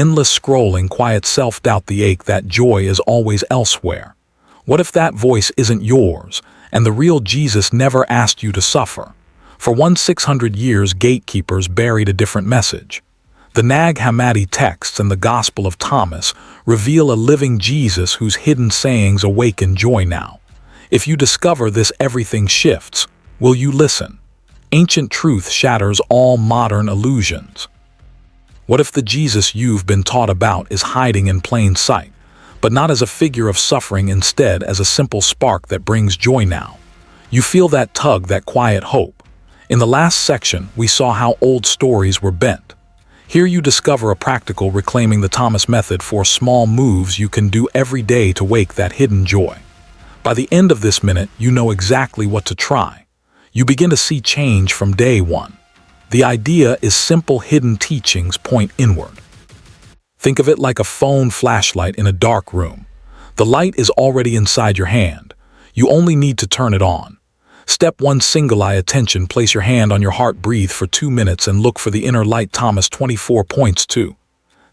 Endless scrolling, quiet self-doubt, the ache that joy is always elsewhere. What if that voice isn't yours, and the real Jesus never asked you to suffer? For 600 years, gatekeepers buried a different message. The Nag Hammadi texts and the Gospel of Thomas reveal a living Jesus whose hidden sayings awaken joy now. If you discover this, everything shifts. Will you listen? Ancient truth shatters all modern illusions. What if the Jesus you've been taught about is hiding in plain sight, but not as a figure of suffering, instead as a simple spark that brings joy now? You feel that tug, that quiet hope. In the last section, we saw how old stories were bent. Here you discover a practical reclaiming the Thomas method for small moves you can do every day to wake that hidden joy. By the end of this minute, you know exactly what to try. You begin to see change from day one. The idea is simple: hidden teachings point inward. Think of it like a phone flashlight in a dark room. The light is already inside your hand. You only need to turn it on. Step 1: single eye attention. Place your hand on your heart, breathe for 2 minutes, and look for the inner light. Thomas 24 points 2.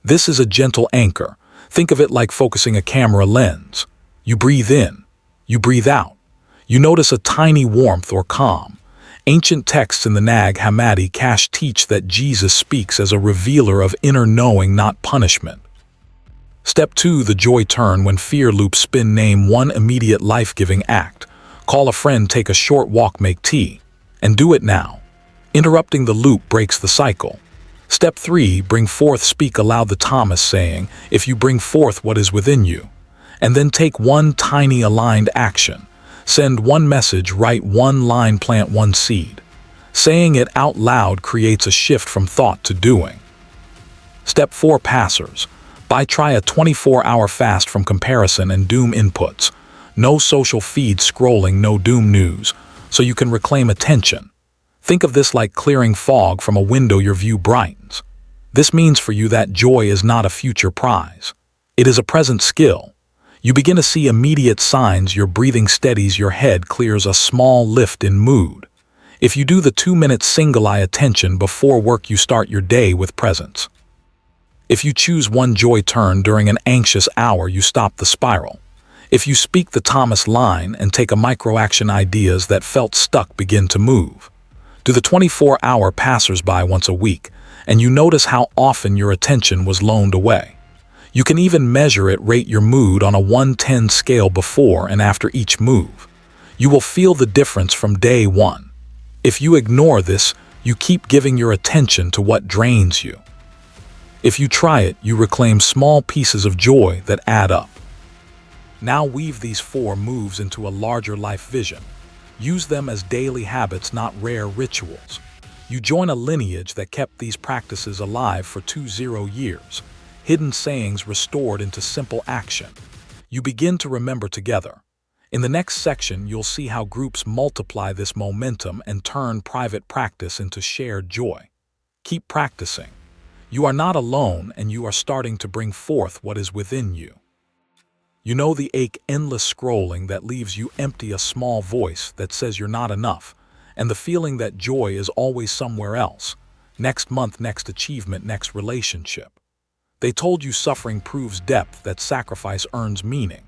This is a gentle anchor. Think of it like focusing a camera lens. You breathe in. You breathe out. You notice a tiny warmth or calm. Ancient texts in the Nag Hammadi cache teach that Jesus speaks as a revealer of inner knowing, not punishment. Step 2: the joy turn. When fear loops spin, name one immediate life-giving act. Call a friend, take a short walk, make tea. And do it now. Interrupting the loop breaks the cycle. Step 3: bring forth, speak aloud. The Thomas saying, if you bring forth what is within you. And then take one tiny aligned action. Send one message, write one line, plant one seed. Saying it out loud creates a shift from thought to doing. Step 4: passers. Try a 24-hour fast from comparison and doom inputs. No social feed scrolling, no doom news, so you can reclaim attention. Think of this like clearing fog from a window your view brightens. This means for you that joy is not a future prize. It is a present skill. You begin to see immediate signs. Your breathing steadies, your head clears, a small lift in mood. If you do the 2-minute single-eye attention before work, you start your day with presence. If you choose one joy turn during an anxious hour, you stop the spiral. If you speak the Thomas line and take a micro-action, ideas that felt stuck begin to move. Do the 24-hour passers-by once a week, and you notice how often your attention was loaned away. You can even measure it, rate your mood on a 1-10 scale before and after each move. You will feel the difference from day one. If you ignore this, you keep giving your attention to what drains you. If you try it, you reclaim small pieces of joy that add up. Now weave these 4 moves into a larger life vision. Use them as daily habits, not rare rituals. You join a lineage that kept these practices alive for 20 years. Hidden sayings restored into simple action. You begin to remember together. In the next section, you'll see how groups multiply this momentum and turn private practice into shared joy. Keep practicing. You are not alone, and you are starting to bring forth what is within you. You know the ache, endless scrolling that leaves you empty, a small voice that says you're not enough, and the feeling that joy is always somewhere else. Next month, next achievement, next relationship. They told you suffering proves depth, that sacrifice earns meaning.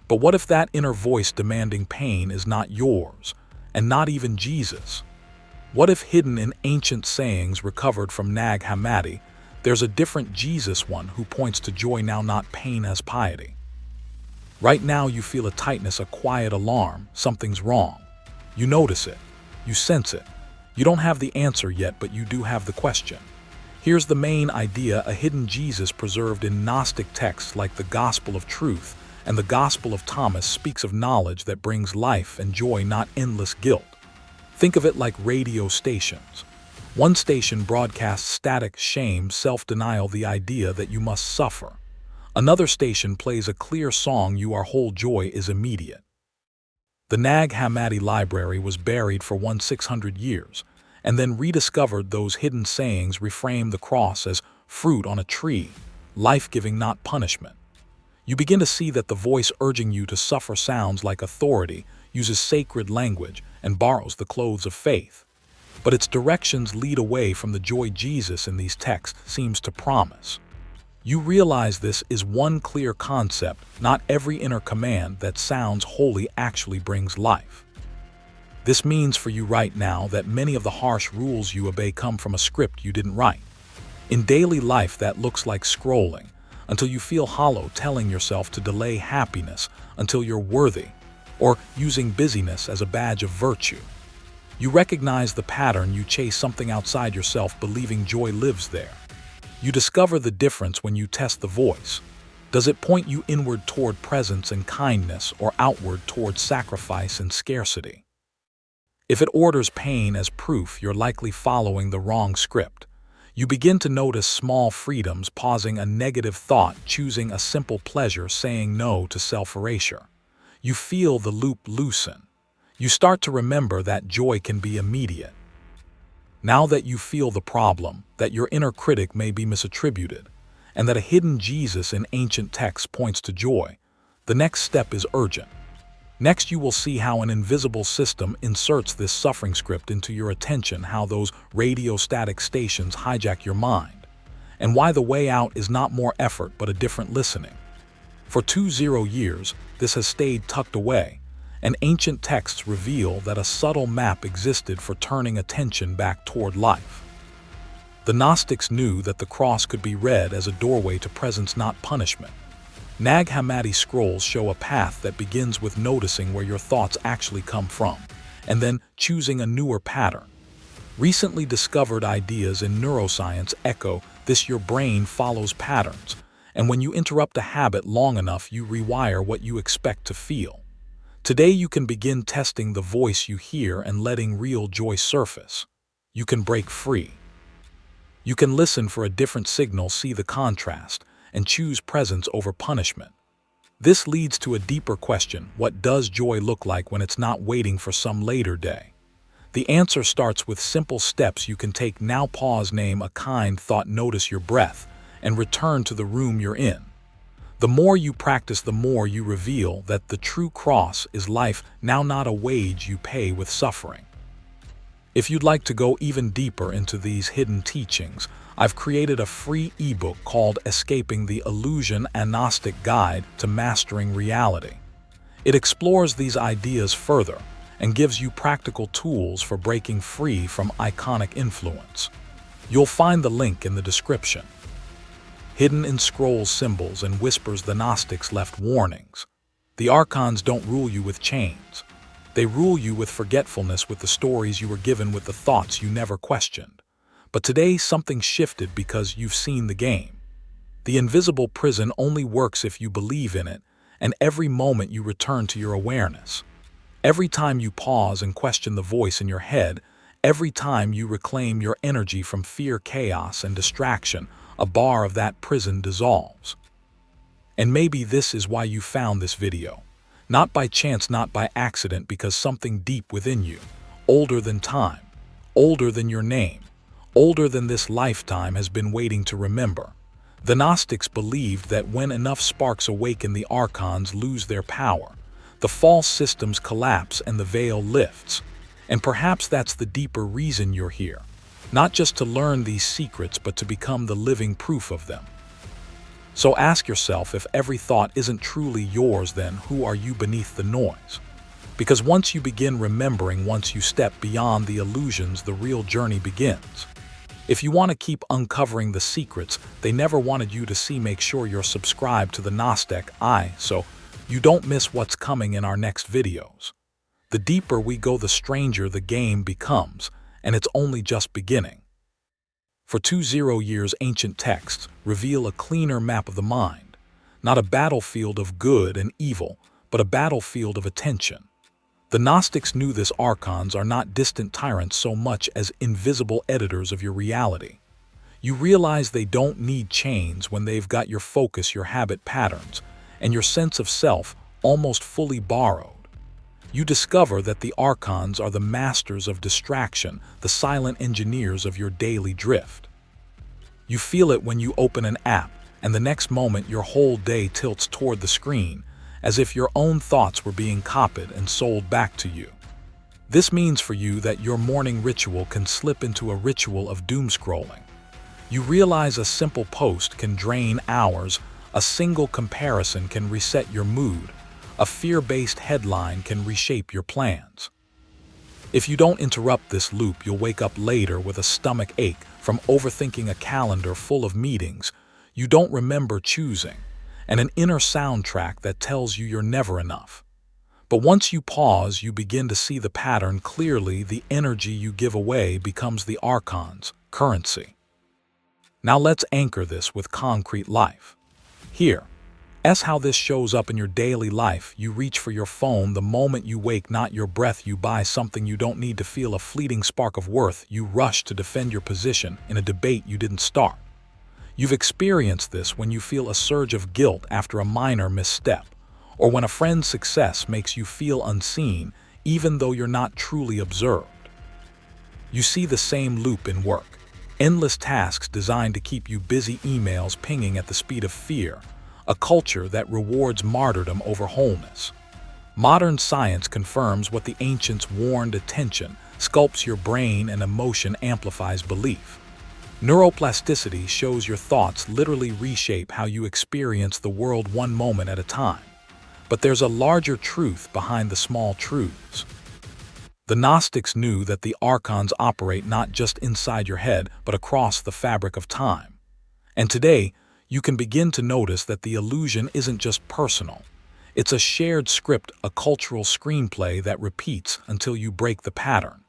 But what if that inner voice demanding pain is not yours, and not even Jesus? What if hidden in ancient sayings recovered from Nag Hammadi, there's a different Jesus, one who points to joy now, not pain, as piety? Right now you feel a tightness, a quiet alarm. Something's wrong. You notice it. You sense it. You don't have the answer yet, but you do have the question. Here's the main idea: a hidden Jesus preserved in Gnostic texts like the Gospel of Truth and the Gospel of Thomas speaks of knowledge that brings life and joy, not endless guilt. Think of it like radio stations. One station broadcasts static shame, self-denial, the idea that you must suffer. Another station plays a clear song, you are whole, joy is immediate. The Nag Hammadi library was buried for 600 years, and then rediscovered. Those hidden sayings reframe the cross as fruit on a tree, life-giving, not punishment. You begin to see that the voice urging you to suffer sounds like authority, uses sacred language, and borrows the clothes of faith. But its directions lead away from the joy Jesus in these texts seems to promise. You realize this is one clear concept: not every inner command that sounds holy actually brings life. This means for you right now that many of the harsh rules you obey come from a script you didn't write. In daily life, that looks like scrolling until you feel hollow, telling yourself to delay happiness until you're worthy, or using busyness as a badge of virtue. You recognize the pattern. You chase something outside yourself, believing joy lives there. You discover the difference when you test the voice. Does it point you inward toward presence and kindness, or outward toward sacrifice and scarcity? If it orders pain as proof, you're likely following the wrong script. You begin to notice small freedoms: pausing a negative thought, choosing a simple pleasure, saying no to self-erasure. You feel the loop loosen. You start to remember that joy can be immediate. Now that you feel the problem, that your inner critic may be misattributed, and that a hidden Jesus in ancient texts points to joy, the next step is urgent. Next, you will see how an invisible system inserts this suffering script into your attention, how those radiostatic stations hijack your mind, and why the way out is not more effort but a different listening. For 20 years, this has stayed tucked away, and ancient texts reveal that a subtle map existed for turning attention back toward life. The Gnostics knew that the cross could be read as a doorway to presence, not punishment. Nag Hammadi scrolls show a path that begins with noticing where your thoughts actually come from, and then choosing a newer pattern. Recently discovered ideas in neuroscience echo this: your brain follows patterns, and when you interrupt a habit long enough, you rewire what you expect to feel. Today you can begin testing the voice you hear and letting real joy surface. You can break free. You can listen for a different signal, see the contrast, and choose presence over punishment. This leads to a deeper question: what does joy look like when it's not waiting for some later day? The answer starts with simple steps you can take now. Pause, name a kind thought, notice your breath, and return to the room you're in. The more you practice, the more you reveal that the true cross is life now, not a wage you pay with suffering. If you'd like to go even deeper into these hidden teachings, I've created a free ebook called Escaping the Illusion: A Gnostic Guide to Mastering Reality. It explores these ideas further and gives you practical tools for breaking free from iconic influence. You'll find the link in the description. Hidden in scrolls, symbols, and whispers, the Gnostics left warnings. The archons don't rule you with chains. They rule you with forgetfulness, with the stories you were given, with the thoughts you never questioned. But today something shifted because you've seen the game. The invisible prison only works if you believe in it, and every moment you return to your awareness. Every time you pause and question the voice in your head, every time you reclaim your energy from fear, chaos, and distraction, a bar of that prison dissolves. And maybe this is why you found this video. Not by chance, not by accident, because something deep within you, older than time, older than your name, older than this lifetime, has been waiting to remember. The Gnostics believed that when enough sparks awaken, the archons lose their power, the false systems collapse, and the veil lifts. And perhaps that's the deeper reason you're here. Not just to learn these secrets, but to become the living proof of them. So ask yourself, if every thought isn't truly yours, then who are you beneath the noise? Because once you begin remembering, once you step beyond the illusions, the real journey begins. If you want to keep uncovering the secrets they never wanted you to see, make sure you're subscribed to the Gnostic Eye so you don't miss what's coming in our next videos. The deeper we go, the stranger the game becomes, and it's only just beginning. For 20 years, ancient texts reveal a cleaner map of the mind, not a battlefield of good and evil, but a battlefield of attention. The Gnostics knew this: archons are not distant tyrants so much as invisible editors of your reality. You realize they don't need chains when they've got your focus, your habit patterns, and your sense of self almost fully borrowed. You discover that the archons are the masters of distraction, the silent engineers of your daily drift. You feel it when you open an app, and the next moment your whole day tilts toward the screen, as if your own thoughts were being copied and sold back to you. This means for you that your morning ritual can slip into a ritual of doom scrolling. You realize a simple post can drain hours, a single comparison can reset your mood, a fear-based headline can reshape your plans. If you don't interrupt this loop, you'll wake up later with a stomach ache from overthinking a calendar full of meetings you don't remember choosing, and an inner soundtrack that tells you you're never enough. But once you pause, you begin to see the pattern clearly. The energy you give away becomes the archon's currency. Now let's anchor this with concrete life. Here, how this shows up in your daily life. You reach for your phone the moment you wake, not your breath. You buy something you don't need to feel a fleeting spark of worth. You rush to defend your position in a debate you didn't start. You've experienced this when you feel a surge of guilt after a minor misstep, or when a friend's success makes you feel unseen, even though you're not truly observed. You see the same loop in work. Endless tasks designed to keep you busy, emails pinging at the speed of fear, a culture that rewards martyrdom over wholeness. Modern science confirms what the ancients warned: attention sculpts your brain and emotion amplifies belief. Neuroplasticity shows your thoughts literally reshape how you experience the world one moment at a time. But there's a larger truth behind the small truths. The Gnostics knew that the archons operate not just inside your head, but across the fabric of time. And today, you can begin to notice that the illusion isn't just personal. It's a shared script, a cultural screenplay that repeats until you break the pattern.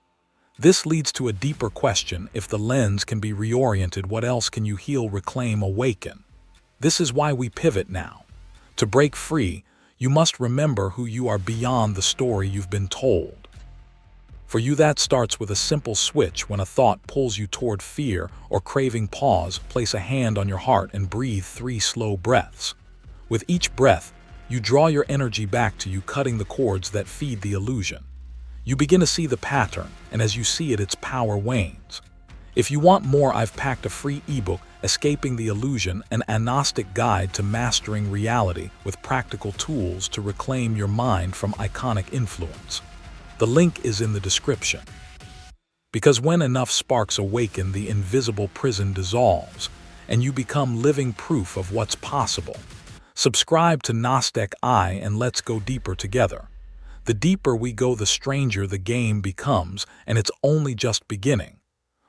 This leads to a deeper question: if the lens can be reoriented, what else can you heal, reclaim, awaken? This is why we pivot now. To break free, you must remember who you are beyond the story you've been told. For you, that starts with a simple switch. When a thought pulls you toward fear or craving, pause, place a hand on your heart and breathe 3 slow breaths. With each breath, you draw your energy back to you, cutting the cords that feed the illusion. You begin to see the pattern, and as you see it, its power wanes. If you want more, I've packed a free ebook, Escaping the Illusion, an agnostic guide to mastering reality with practical tools to reclaim your mind from iconic influence. The link is in the description. Because when enough sparks awaken, the invisible prison dissolves, and you become living proof of what's possible. Subscribe to Gnostic Eye and let's go deeper together. The deeper we go, the stranger the game becomes, and it's only just beginning.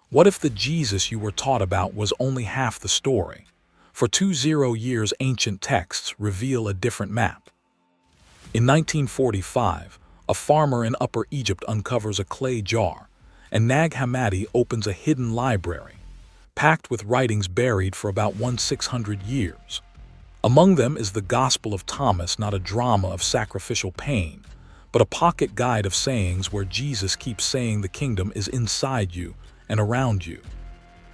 What if the Jesus you were taught about was only half the story? For 20 years, ancient texts reveal a different map. In 1945, a farmer in Upper Egypt uncovers a clay jar, and Nag Hammadi opens a hidden library, packed with writings buried for about 1600 years. Among them is the Gospel of Thomas, not a drama of sacrificial pain, but a pocket guide of sayings where Jesus keeps saying the kingdom is inside you and around you.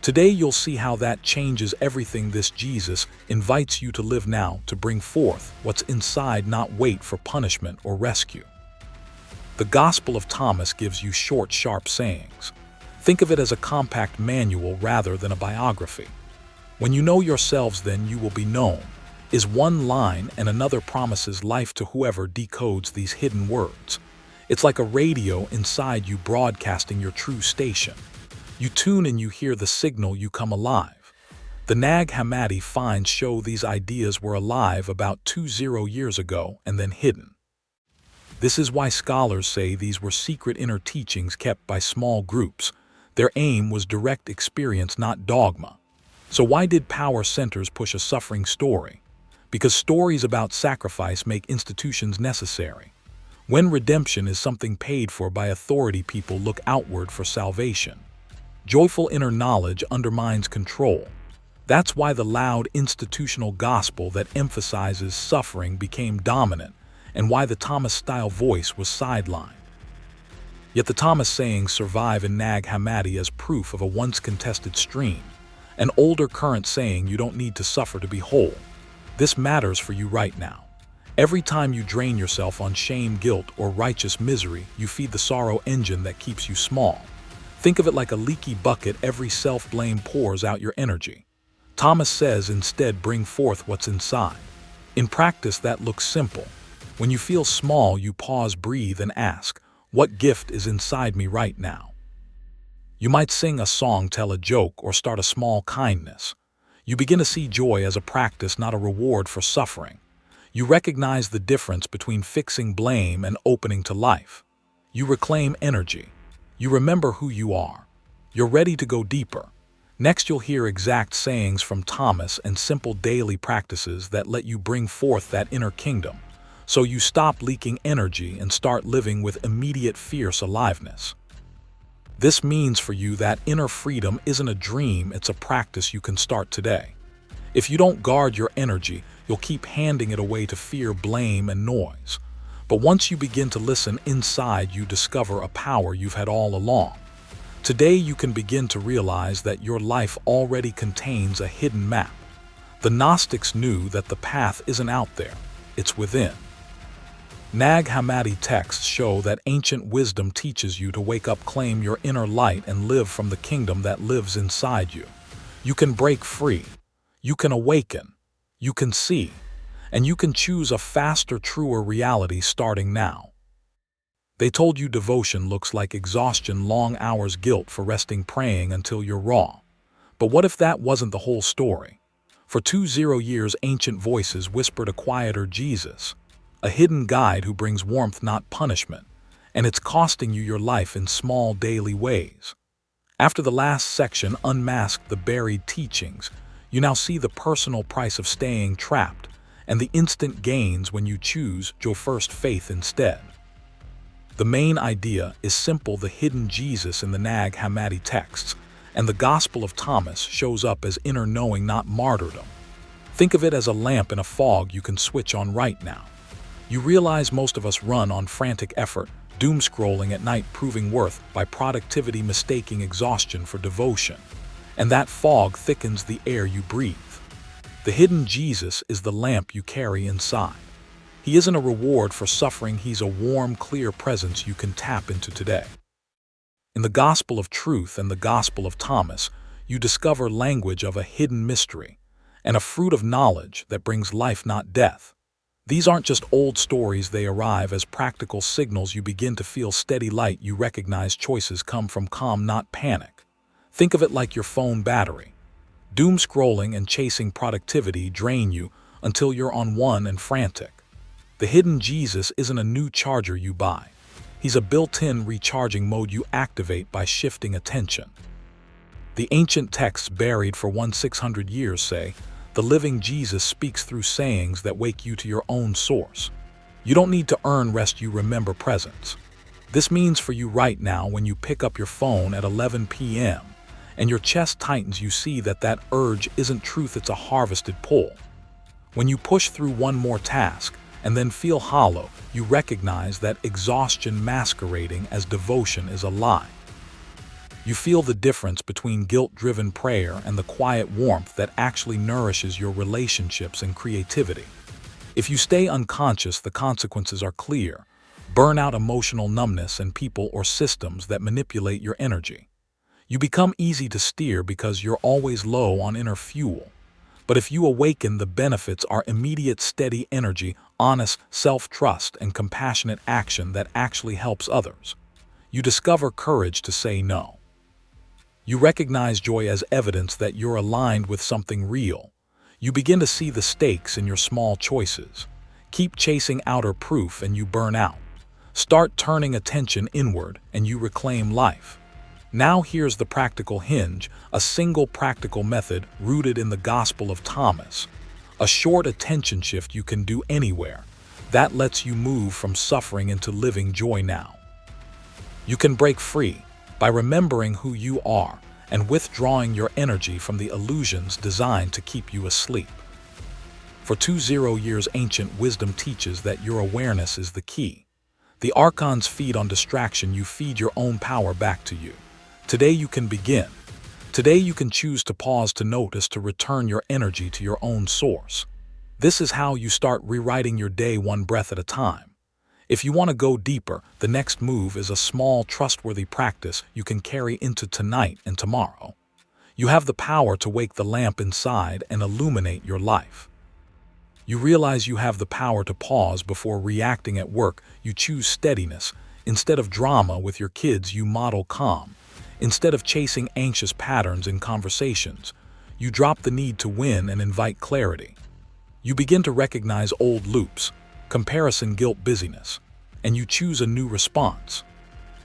Today you'll see how that changes everything. This Jesus invites you to live now, to bring forth what's inside, not wait for punishment or rescue. The Gospel of Thomas gives you short, sharp sayings. Think of it as a compact manual rather than a biography. When you know yourselves, then you will be known, is one line, and another promises life to whoever decodes these hidden words. It's like a radio inside you broadcasting your true station. You tune in, you hear the signal, you come alive. The Nag Hammadi finds show these ideas were alive about 20 years ago and then hidden. This is why scholars say these were secret inner teachings kept by small groups. Their aim was direct experience, not dogma. So why did power centers push a suffering story? Because stories about sacrifice make institutions necessary. When redemption is something paid for by authority, people look outward for salvation. Joyful inner knowledge undermines control. That's why the loud institutional gospel that emphasizes suffering became dominant, and why the Thomas-style voice was sidelined. Yet the Thomas sayings survive in Nag Hammadi as proof of a once-contested stream, an older current saying: you don't need to suffer to be whole. This matters for you right now. Every time you drain yourself on shame, guilt, or righteous misery, you feed the sorrow engine that keeps you small. Think of it like a leaky bucket. Every self-blame pours out your energy. Thomas says instead, bring forth what's inside. In practice, that looks simple. When you feel small, you pause, breathe, and ask, what gift is inside me right now? You might sing a song, tell a joke, or start a small kindness. You begin to see joy as a practice, not a reward for suffering. You recognize the difference between fixing blame and opening to life. You reclaim energy. You remember who you are. You're ready to go deeper. Next, you'll hear exact sayings from Thomas and simple daily practices that let you bring forth that inner kingdom, so you stop leaking energy and start living with immediate fierce aliveness. This means for you that inner freedom isn't a dream, it's a practice you can start today. If you don't guard your energy, you'll keep handing it away to fear, blame, and noise. But once you begin to listen inside, you discover a power you've had all along. Today you can begin to realize that your life already contains a hidden map. The Gnostics knew that the path isn't out there, it's within. Nag Hammadi texts show that ancient wisdom teaches you to wake up, claim your inner light, and live from the kingdom that lives inside you. You can break free. You can awaken. You can see. And you can choose a faster, truer reality starting now. They told you devotion looks like exhaustion, long hours, guilt for resting, praying until you're raw. But what if that wasn't the whole story? For 20 years, ancient voices whispered a quieter Jesus, a hidden guide who brings warmth, not punishment, and it's costing you your life in small daily ways. After the last section unmasked the buried teachings, you now see the personal price of staying trapped and the instant gains when you choose your first faith instead. The main idea is simple: the hidden Jesus in the Nag Hammadi texts and the Gospel of Thomas shows up as inner knowing, not martyrdom. Think of it as a lamp in a fog you can switch on right now. You realize most of us run on frantic effort, doom scrolling at night, proving worth by productivity, mistaking exhaustion for devotion. And that fog thickens the air you breathe. The hidden Jesus is the lamp you carry inside. He isn't a reward for suffering, he's a warm, clear presence you can tap into today. In the Gospel of Truth and the Gospel of Thomas, you discover language of a hidden mystery and a fruit of knowledge that brings life, not death. These aren't just old stories, they arrive as practical signals. You begin to feel steady light. You recognize choices come from calm, not panic. Think of it like your phone battery. Doom scrolling and chasing productivity drain you until you're on one and frantic. The hidden Jesus isn't a new charger you buy. He's a built-in recharging mode you activate by shifting attention. The ancient texts buried for 600 years say, the living Jesus speaks through sayings that wake you to your own source. You don't need to earn rest, you remember presence. This means for you right now, when you pick up your phone at 11 p.m. and your chest tightens, you see that urge isn't truth, it's a harvested pull. When you push through one more task and then feel hollow, you recognize that exhaustion masquerading as devotion is a lie. You feel the difference between guilt-driven prayer and the quiet warmth that actually nourishes your relationships and creativity. If you stay unconscious, the consequences are clear: burnout, emotional numbness, and people or systems that manipulate your energy. You become easy to steer because you're always low on inner fuel. But if you awaken, the benefits are immediate, steady energy, honest self-trust, and compassionate action that actually helps others. You discover courage to say no. You recognize joy as evidence that you're aligned with something real. You begin to see the stakes in your small choices. Keep chasing outer proof and you burn out. Start turning attention inward and you reclaim life. Now here's the practical hinge, a single practical method rooted in the Gospel of Thomas. A short attention shift you can do anywhere. That lets you move from suffering into living joy now. You can break free by remembering who you are and withdrawing your energy from the illusions designed to keep you asleep. For 20 years, ancient wisdom teaches that your awareness is the key. The archons feed on distraction, you feed your own power back to you. Today you can begin. Today you can choose to pause, to notice, to return your energy to your own source. This is how you start rewriting your day, one breath at a time. If you want to go deeper, the next move is a small, trustworthy practice you can carry into tonight and tomorrow. You have the power to wake the lamp inside and illuminate your life. You realize you have the power to pause before reacting at work. You choose steadiness. Instead of drama with your kids, you model calm. Instead of chasing anxious patterns in conversations, you drop the need to win and invite clarity. You begin to recognize old loops, comparison, guilt, busyness, and you choose a new response.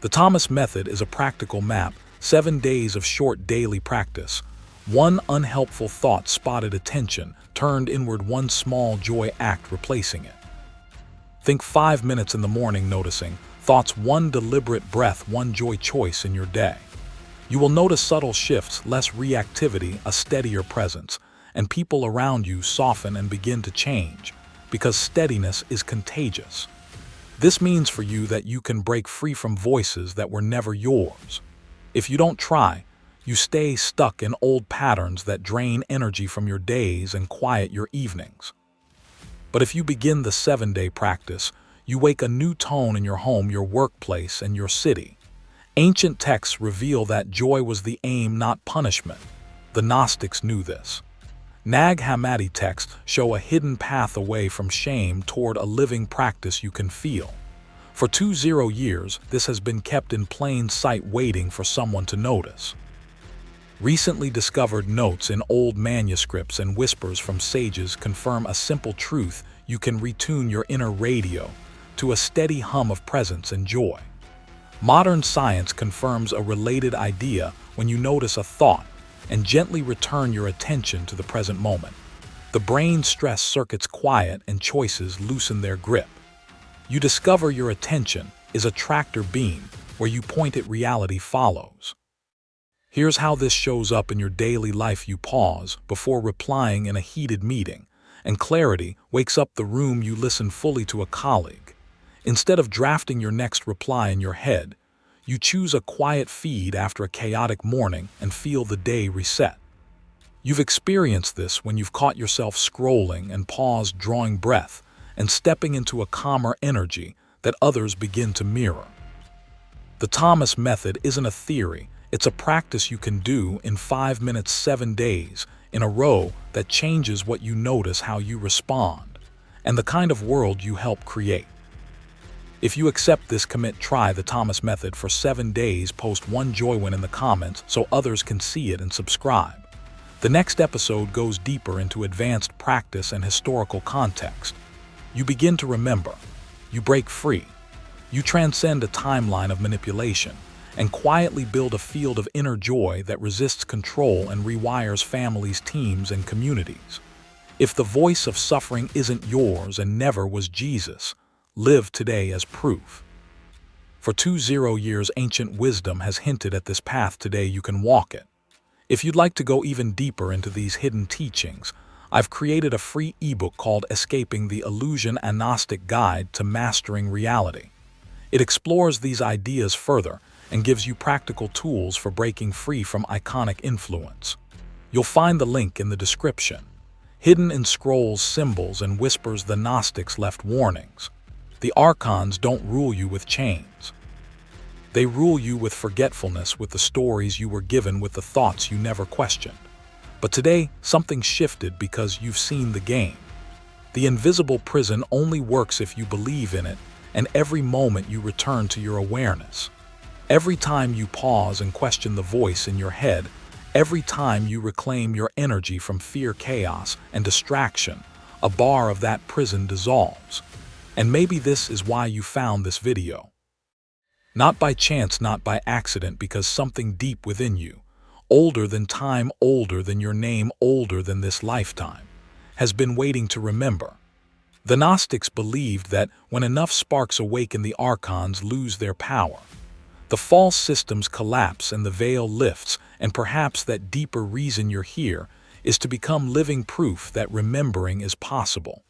The Thomas Method is a practical map, 7 days of short daily practice. One unhelpful thought spotted attention, turned inward, one small joy act replacing it. Think 5 minutes in the morning noticing thoughts, one deliberate breath, one joy choice in your day. You will notice subtle shifts, less reactivity, a steadier presence, and people around you soften and begin to change, because steadiness is contagious. This means for you that you can break free from voices that were never yours. If you don't try, you stay stuck in old patterns that drain energy from your days and quiet your evenings. But if you begin the 7-day practice, you wake a new tone in your home, your workplace, and your city. Ancient texts reveal that joy was the aim, not punishment. The Gnostics knew this. Nag Hammadi texts show a hidden path away from shame toward a living practice you can feel. For 20 years, this has been kept in plain sight, waiting for someone to notice. Recently discovered notes in old manuscripts and whispers from sages confirm a simple truth: you can retune your inner radio to a steady hum of presence and joy. Modern science confirms a related idea: when you notice a thought and gently return your attention to the present moment, the brain's stress circuits quiet and choices loosen their grip. You discover your attention is a tractor beam; where you point it, reality follows. Here's how this shows up in your daily life. You pause before replying in a heated meeting, and clarity wakes up the room. You listen fully to a colleague. Instead of drafting your next reply in your head, you choose a quiet feed after a chaotic morning and feel the day reset. You've experienced this when you've caught yourself scrolling and paused, drawing breath, and stepping into a calmer energy that others begin to mirror. The Thomas Method isn't a theory. It's a practice you can do in 5 minutes, 7 days in a row, that changes what you notice, how you respond, and the kind of world you help create. If you accept this commit, try the Thomas Method for 7 days, post one joy win in the comments so others can see it, and subscribe. The next episode goes deeper into advanced practice and historical context. You begin to remember. You break free. You transcend a timeline of manipulation and quietly build a field of inner joy that resists control and rewires families, teams, and communities. If the voice of suffering isn't yours and never was Jesus, live today as proof. For 20 years, ancient wisdom has hinted at this path. Today you can walk it. If you'd like to go even deeper into these hidden teachings, I've created a free ebook called Escaping the Illusion: A Gnostic Guide to Mastering Reality. It explores these ideas further and gives you practical tools for breaking free from iconic influence. You'll find the link in the description. Hidden in scrolls, symbols, and whispers, the Gnostics left warnings. The archons don't rule you with chains. They rule you with forgetfulness, with the stories you were given, with the thoughts you never questioned. But today, something shifted, because you've seen the game. The invisible prison only works if you believe in it, and every moment you return to your awareness. Every time you pause and question the voice in your head, every time you reclaim your energy from fear, chaos, and distraction, a bar of that prison dissolves. And maybe this is why you found this video. Not by chance, not by accident, because something deep within you, older than time, older than your name, older than this lifetime, has been waiting to remember. The Gnostics believed that when enough sparks awaken, the archons lose their power. The false systems collapse and the veil lifts, and perhaps that deeper reason you're here is to become living proof that remembering is possible.